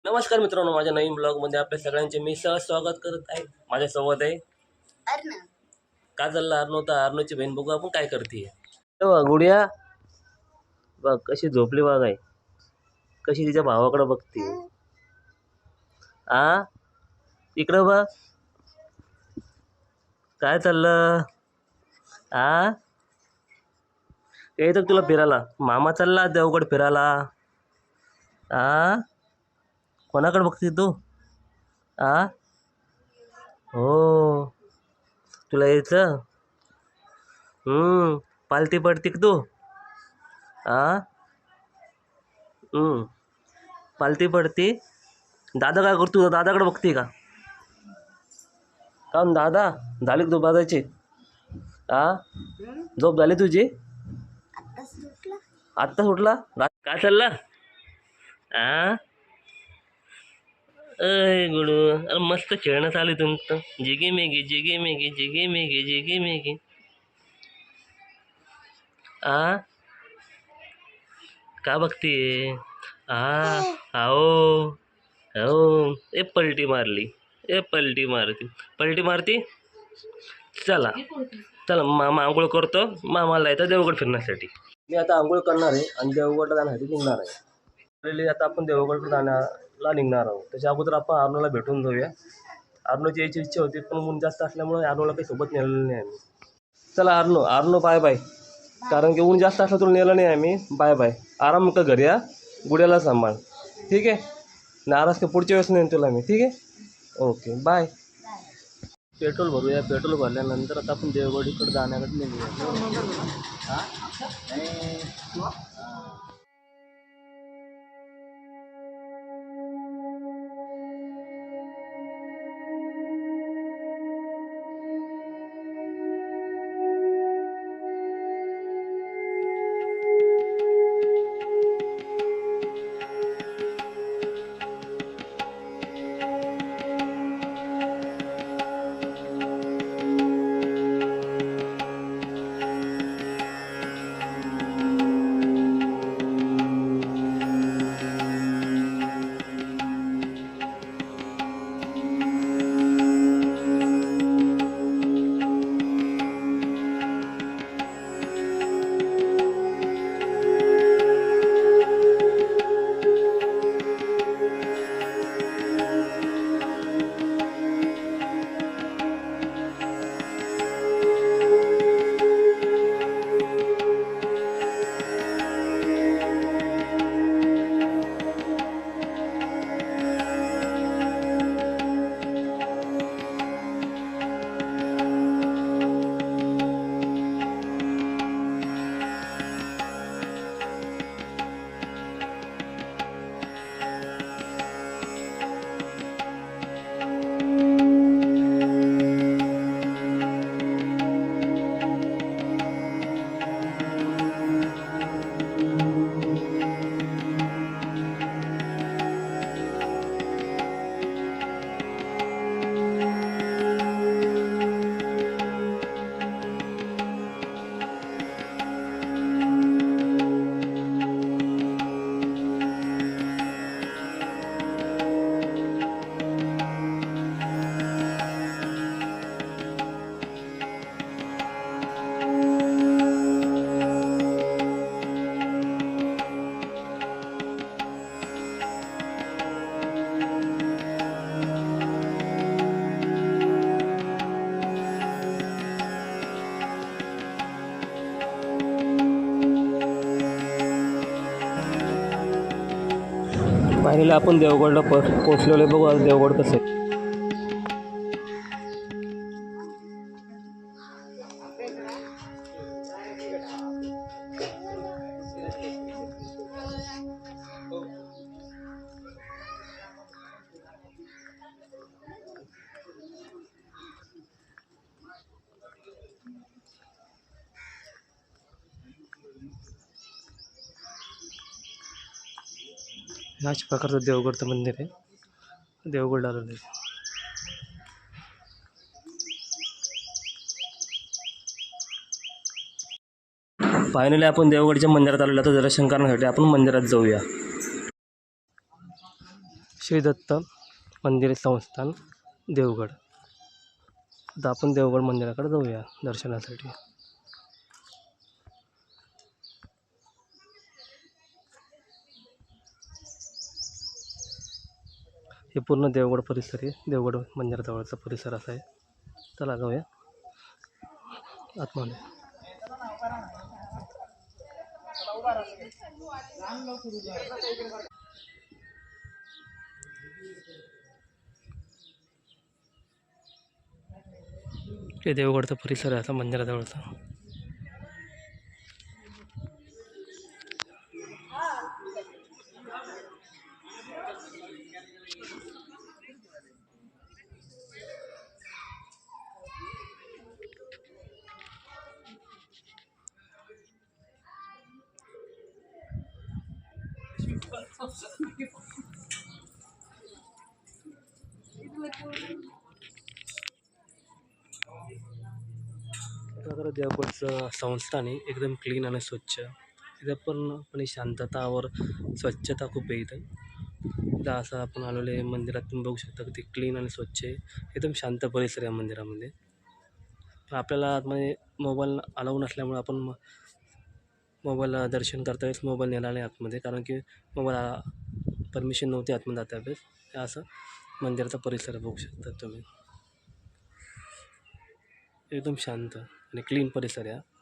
नमस्कार मित्रांनो, माझ्या नवीन ब्लॉगमध्ये आपल्या सगळ्यांचे मी स्वागत करत आहे. माझ्यासोबत आहे अर्णव. का चाललं अर्णव. तर अर्णवची बहीण बघू आपण काय करते. बघ गुडिया, बघ कशी झोपली बघ आहे, कशी तिच्या भावाकडे बघते. आ इकडं बघ काय चाललं. आ येतं तुला फिरायला, मामा चालला देवगड फिरायला. आ कोणाकडे बघते तू. आ हो तुला यायचं. पालती पडते का तू. आ पालती पडते. दादा काय करतो, दादाकडे बघते का. का दादा झाली का झोप दादाची. आ झोप झाली तुझी. आत्ता सुटला. काय चालला. आ अय गुडू, अरे मस्त खेळणं चालू आहे तुमचं. जिगी मेगी जिगी मेगी जिगी मेगी जिगी मेगी. आ का बघते. आ आओ हो ए पलटी मारली. ए पलटी मारती. चला चला, मामा आंघोळ करतो. मामाला येतं देवगड फिरण्यासाठी. मी आता आंघोळ करणार आहे आणि देवगडला जाण्यासाठी निघणार आहे. आता आपण देवगडला जाण्याला निघणार आहोत. त्याच्या अगोदर आपण अर्णवला भेटून जाऊया. अर्णवची यायची इच्छा होती, पण ऊन जास्त असल्यामुळे अर्णवला काही सोबत नेलेलं नाही आम्ही. चला अर्णव बाय बाय. कारण की ऊन जास्त असलं तुला नेलं नाही आम्ही. बाय बाय, आराम का घरी या. गुड्याला सांभाळ, ठीक आहे. नाराज का पुढच्या वेळेस नेईन तुला मी, ठीक आहे. Okay bye. पेट्रोल भरूया. पेट्रोल भरल्यानंतर आता आपण देवगडीकडे जाण्याकडे निघूया. फायनली आपण देवगडला पोचलेलो आहे. बघू आज देवगड कसं आहे. ह्याच प्रकारचं देवगडचं मंदिर आहे. देवगडला आलेलं आहे. फायनली आपण देवगडच्या मंदिरात आलेलो. तर दर्शन करण्यासाठी आपण मंदिरात जाऊया. श्री दत्त मंदिर संस्थान देवगड. आता आपण देवगड मंदिराकडे जाऊया दर्शनासाठी. हे पूर्ण देवगड परिसर आहे. देवगड मंदिराजवळचा परिसर असा आहे. चला जाऊया आतमध्ये. हे देवगडचा परिसर आहे असा मंदिराजवळचा. प्रकारे देवगडचं संस्थान आहे एकदम क्लीन आणि स्वच्छ. इथं पूर्णपणे शांततावर स्वच्छता खूप आहे. इथं असं आपण आलेले मंदिरात तुम्ही बघू शकता की ते क्लीन आणि स्वच्छ आहे. एकदम शांत परिसर आहे मंदिरामध्ये. आपल्याला आतमध्ये मोबाईल अलाऊ नसल्यामुळे आपण मोबाईल दर्शन करता वेळेस मोबाईल नेला नाही आतमध्ये, कारण की मोबाईल परमिशन नव्हती आतमध्ये जाता वेळेस. हे असं मंदिराचा परिसर बघू शकता तुम्ही. एकदम शांत आणि क्लीन परिसर आहे.